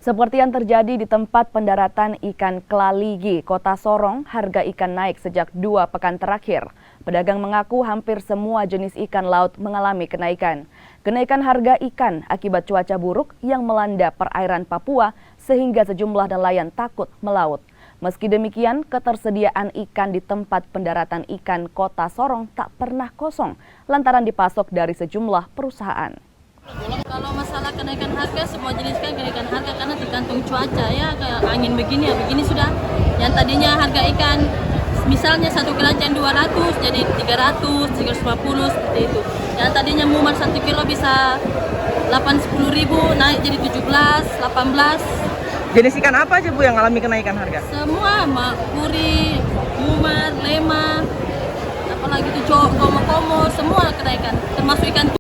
Seperti yang terjadi di tempat pendaratan ikan Klaligi, Kota Sorong, harga ikan naik sejak 2 pekan terakhir. Pedagang mengaku hampir semua jenis ikan laut mengalami kenaikan. Kenaikan harga ikan akibat cuaca buruk yang melanda perairan Papua sehingga sejumlah nelayan takut melaut. Meski demikian, ketersediaan ikan di tempat pendaratan ikan Kota Sorong tak pernah kosong lantaran dipasok dari sejumlah perusahaan. Kalau masalah kenaikan harga, semua jenis kan kenaikan harga karena tergantung cuaca ya, kayak angin begini ya, begini sudah. Yang tadinya harga ikan misalnya 1 keranjang 200 jadi 300, 350 seperti itu. Yang tadinya mumar 1 kilo bisa 8-10 ribu naik jadi 17, 18. Jenis ikan apa aja Bu yang alami kenaikan harga? Semua, puri, mumar, lema, apalagi itu komo-komo, semua kenaikan. Termasuk ikan